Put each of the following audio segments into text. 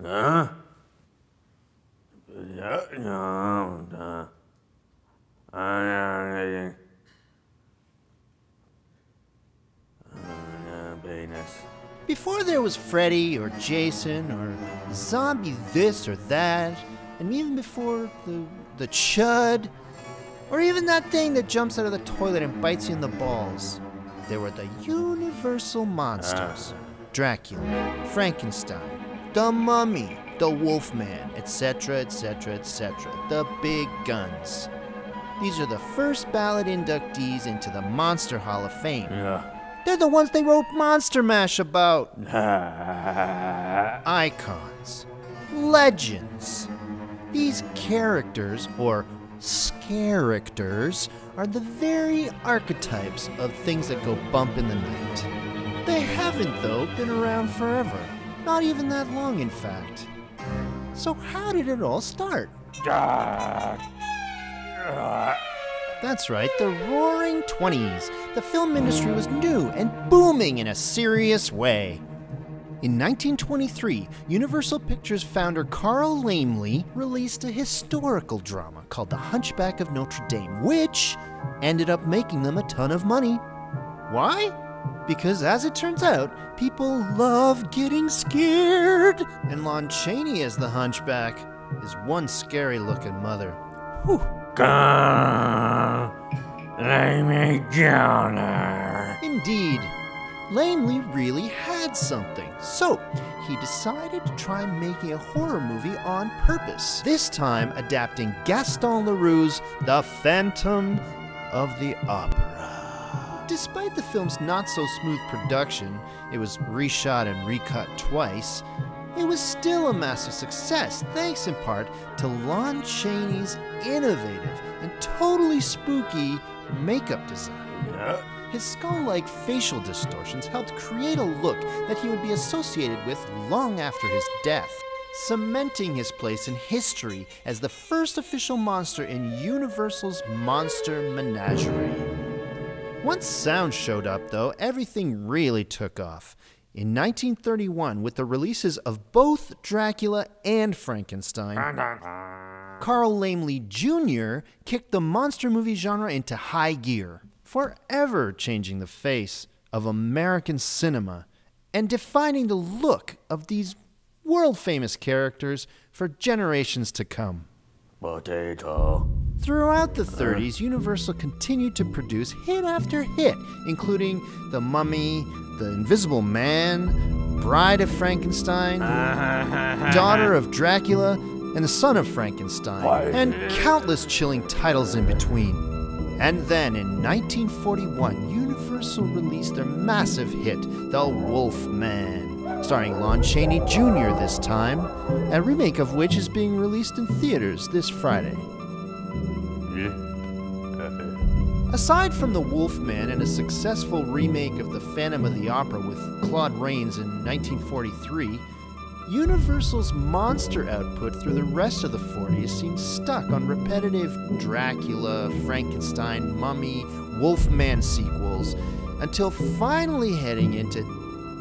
Huh? Before there was Freddy or Jason or zombie this or that, and even before the chud, or even that thing that jumps out of the toilet and bites you in the balls, there were the universal monsters. Dracula, Frankenstein, the Mummy, the Wolfman, etc., etc., etc. The big guns. These are the first ballot inductees into the Monster Hall of Fame. Yeah. They're the ones they wrote Monster Mash about. Icons. Legends. These characters, or scaracters, are the very archetypes of things that go bump in the night. They haven't, though, been around forever. Not even that long, in fact. So how did it all start? That's right, the Roaring 20s. The film industry was new and booming in a serious way. In 1923, Universal Pictures founder Carl Laemmle released a historical drama called The Hunchback of Notre Dame, which ended up making them a ton of money. Why? Because as it turns out, people love getting scared. And Lon Chaney as the Hunchback is one scary-looking mother. Whew. Lay me down. Indeed. Laemmle really had something, so he decided to try making a horror movie on purpose, this time adapting Gaston Leroux's The Phantom of the Opera. Despite the film's not-so-smooth production, it was reshot and recut twice, it was still a massive success, thanks in part to Lon Chaney's innovative and totally spooky makeup design. Yeah. His skull-like facial distortions helped create a look that he would be associated with long after his death, cementing his place in history as the first official monster in Universal's Monster Menagerie. Once sound showed up, though, everything really took off. In 1931, with the releases of both Dracula and Frankenstein, Carl Laemmle Jr. kicked the monster movie genre into high gear, forever changing the face of American cinema and defining the look of these world-famous characters for generations to come. Potato. Throughout the 30s, Universal continued to produce hit after hit, including The Mummy, The Invisible Man, Bride of Frankenstein, Daughter of Dracula, and The Son of Frankenstein, and countless chilling titles in between. And then in 1941, Universal released their massive hit, The Wolfman, starring Lon Chaney Jr. this time, a remake of which is being released in theaters this Friday. Aside from The Wolfman and a successful remake of The Phantom of the Opera with Claude Rains in 1943, Universal's monster output through the rest of the 40s seemed stuck on repetitive Dracula, Frankenstein, Mummy, Wolfman sequels, until finally heading into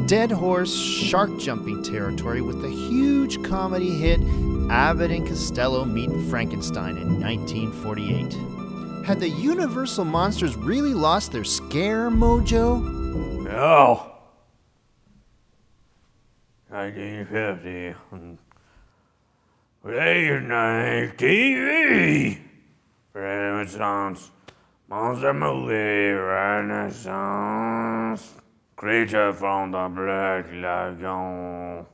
dead horse, shark-jumping territory with the huge comedy hit Abbott and Costello Meet Frankenstein in 1948. Had the Universal monsters really lost their scare mojo? No. 1950. Late night TV. Renaissance. Monster movie. Renaissance. Creature from the Black Lagoon.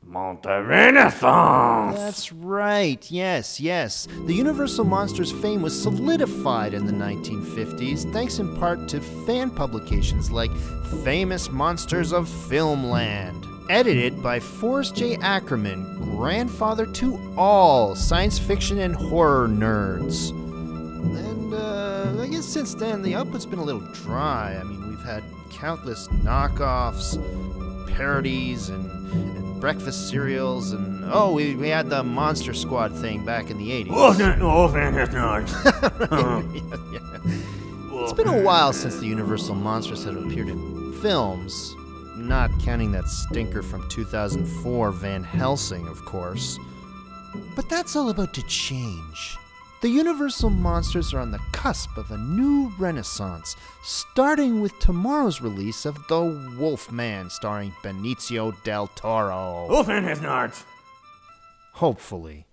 Renaissance. That's right, yes. The Universal Monsters fame was solidified in the 1950s, thanks in part to fan publications like Famous Monsters of Filmland, edited by Forrest J. Ackerman, grandfather to all science fiction and horror nerds. And I guess since then, the output's been a little dry. I mean, we've had countless knockoffs, parodies, and breakfast cereals, and we had the Monster Squad thing back in the 80s. Wolfman is not. Yeah. It's been a while since the Universal Monsters have appeared in films, Not counting that stinker from 2004, Van Helsing, of course. But that's all about to change. The Universal monsters are on the cusp of a new renaissance, starting with tomorrow's release of The Wolfman, starring Benicio del Toro. Wolfman has not. Hopefully.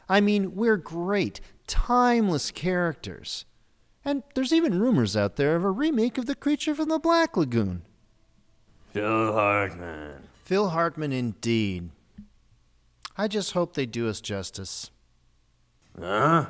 I mean, we're great, timeless characters. And there's even rumors out there of a remake of The Creature from the Black Lagoon. Phil Hartman. Phil Hartman indeed. I just hope they do us justice. Huh?